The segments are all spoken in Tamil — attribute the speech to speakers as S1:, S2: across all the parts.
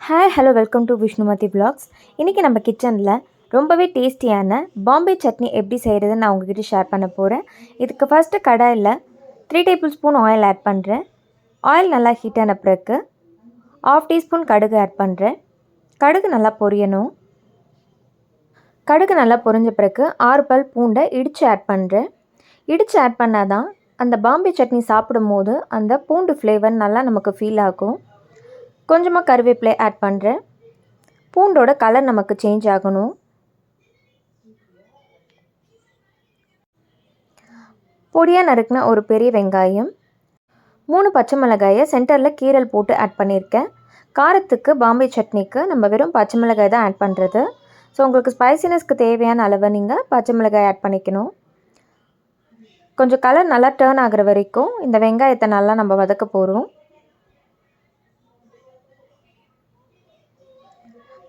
S1: Hi hello welcome to Vishnumathi vlogs. இன்றைக்கி நம்ம கிச்சனில் ரொம்பவே டேஸ்டியான பாம்பே சட்னி எப்படி செய்கிறதுன்னு நான் உங்ககிட்ட ஷேர் பண்ண போகிறேன். இதுக்கு ஃபஸ்ட்டு கடாயில் 3 டேபிள் ஸ்பூன் ஆயில் ஆட் பண்ணுறேன். ஆயில் நல்லா ஹீட் ஆன பிறகு 1/2 டீஸ்பூன் கடுகு ஆட் பண்ணுறேன். கடுகு நல்லா பொரியணும். கடுகு நல்லா பொரிஞ்ச பிறகு 6 பல் பூண்டை இடித்து ஆட் பண்ணுறேன். இடித்து ஆட் பண்ணால் தான் அந்த பாம்பே சட்னி சாப்பிடும் போது அந்த பூண்டு ஃப்ளேவர் நல்லா நமக்கு ஃபீல் ஆகும். கொஞ்சமாக கருவேப்பிலை ஆட் பண்ணுறேன். பூண்டோட கலர் நமக்கு சேஞ்ச் ஆகணும். பொடியாக நறுக்கின ஒரு பெரிய வெங்காயம், 3 பச்சை மிளகாயை சென்டரில் கீரல் போட்டு ஆட் பண்ணியிருக்கேன். காரத்துக்கு பாம்பே சட்னிக்கு நம்ம வெறும் பச்சை மிளகாய் தான் ஆட் பண்ணுறது. ஸோ உங்களுக்கு ஸ்பைசினஸ்க்கு தேவையான அளவை நீங்கள் பச்சை மிளகாய் ஆட் பண்ணிக்கணும். கொஞ்சம் கலர் நல்லா டேர்ன் ஆகிற வரைக்கும் இந்த வெங்காயத்தை நல்லா நம்ம வதக்க போகிறோம்.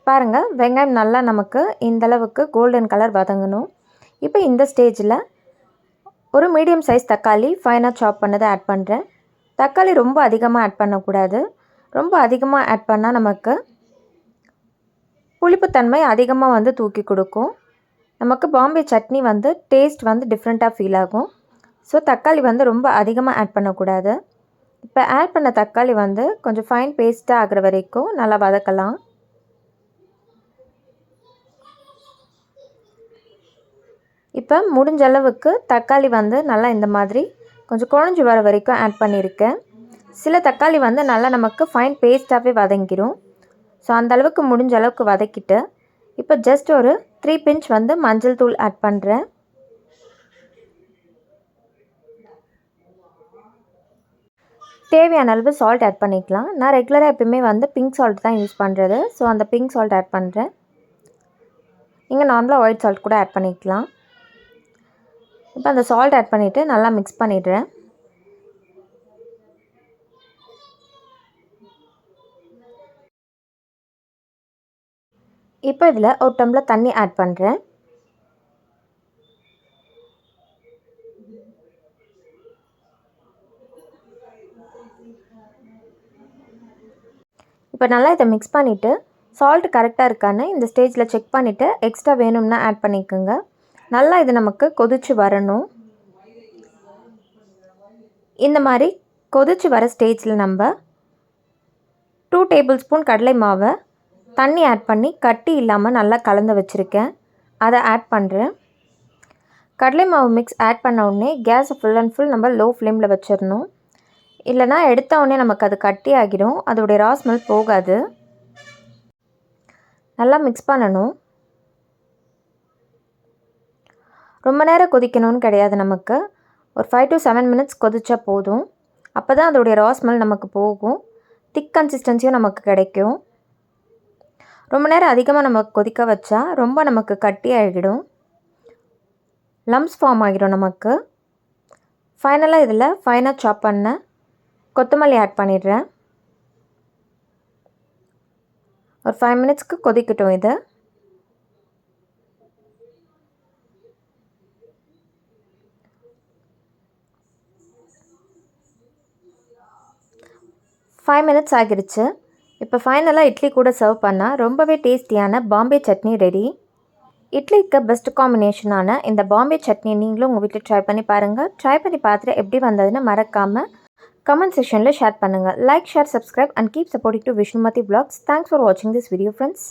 S1: பாருங்கள், வெங்காயம் நல்லா நமக்கு இந்தளவுக்கு கோல்டன் கலர் வதங்கணும். இப்போ இந்த ஸ்டேஜில் ஒரு மீடியம் சைஸ் தக்காளி ஃபைனாக சாப் பண்ணதை ஆட் பண்ணுறேன். தக்காளி ரொம்ப அதிகமாக ஆட் பண்ணக்கூடாது. ரொம்ப அதிகமாக ஆட் பண்ணால் நமக்கு புளிப்புத்தன்மை அதிகமாக தூக்கி கொடுக்கும். நமக்கு பாம்பே சட்னி டேஸ்ட் டிஃப்ரெண்ட்டாக ஃபீல் ஆகும். ஸோ தக்காளி ரொம்ப அதிகமாக ஆட் பண்ணக்கூடாது. இப்போ ஆட் பண்ண தக்காளி கொஞ்சம் ஃபைன் பேஸ்ட்டாக ஆகிற வரைக்கும் நல்லா வதக்கலாம். இப்போ முடிஞ்ச அளவுக்கு தக்காளி நல்லா இந்த மாதிரி கொஞ்சம் குழஞ்சி வர வரைக்கும் ஆட் பண்ணியிருக்கேன். சில தக்காளி நல்லா நமக்கு ஃபைன் பேஸ்ட்டாகவே வதங்கிடும். ஸோ அந்தளவுக்கு முடிஞ்ச அளவுக்கு வதக்கிட்டு இப்போ ஜஸ்ட் ஒரு 3 பிஞ்ச் மஞ்சள் தூள் ஆட் பண்ணுறேன். தேவையான அளவு சால்ட் ஆட் பண்ணிக்கலாம். நான் ரெகுலராக எப்பயுமே பிங்க் சால்ட் தான் யூஸ் பண்ணுறது. ஸோ அந்த பிங்க் சால்ட் ஆட் பண்ணுறேன். நீங்கள் நார்மலாக ஒயிட் சால்ட் கூட ஆட் பண்ணிக்கலாம். இப்போ அந்த சால்ட் ஆட் பண்ணிவிட்டு நல்லா மிக்ஸ் பண்ணிடுறேன். இப்போ இதில் ஒரு டம்ளர் தண்ணி ஆட் பண்ணுறேன். இப்போ நல்லா இதை மிக்ஸ் பண்ணிவிட்டு சால்ட் கரெக்டாக இருக்கான்னு இந்த ஸ்டேஜில் செக் பண்ணிவிட்டு எக்ஸ்ட்ரா வேணும்னா ஆட் பண்ணிக்கோங்க. நல்லா இது நமக்கு கொதித்து வரணும். இந்த மாதிரி கொதித்து வர ஸ்டேஜில் நம்ம 2 டேபிள் ஸ்பூன் கடலை மாவை தண்ணி ஆட் பண்ணி கட்டி இல்லாமல் நல்லா கலந்து வச்சுருக்கேன். அதை ஆட் பண்ணுறேன். கடலை மாவு மிக்ஸ் ஆட் பண்ண உடனே கேஸை ஃபுல் அண்ட் ஃபுல் நம்ம லோ ஃப்ளேமில் வச்சிடணும். இல்லைனா எடுத்த உடனே நமக்கு அது கட்டி ஆகிடும். அதோடைய ரா ஸ்மெல் போகாது. நல்லா மிக்ஸ் பண்ணணும். ரொம்ப நேரம் கொதிக்கணும்னு கிடையாது. நமக்கு ஒரு 5 to 7 மினிட்ஸ் கொதிச்சா போதும். அப்போ தான் அதோடைய ரா ஸ்மெல் நமக்கு போகும். திக் கன்சிஸ்டன்சியும் நமக்கு கிடைக்கும். ரொம்ப நேரம் அதிகமாக நமக்கு கொதிக்க வச்சா ரொம்ப நமக்கு கட்டி ஆகிடும். லம்ப்ஸ் ஃபார்ம் ஆகிடும் நமக்கு. ஃபைனலாக இதில் ஃபைனாக சாப் பண்ண கொத்தமல்லி ஆட் பண்ணிடுறேன். ஒரு 5 மினிட்ஸ்க்கு கொதிக்கட்டும். இது 5 மினிட்ஸ் ஆகிடுச்சு. இப்போ ஃபைனலாக இட்லி கூட சர்வ் பண்ணால் ரொம்பவே டேஸ்டியான பாம்பே சட்னி ரெடி. இட்லிக்கு பெஸ்ட் காம்பினேஷனான இந்த பாம்பே சட்னி நீங்களும் உங்கள் வீட்டில் ட்ரை பண்ணி பாருங்கள். ட்ரை பண்ணி பார்த்துட்டு எப்படி வந்ததுன்னு மறக்காமல் கமெண்ட் செக்ஷனில் ஷேர் பண்ணுங்கள். Like, share, subscribe and keep supporting to Vishnumathi vlogs. Thanks for watching this video, friends.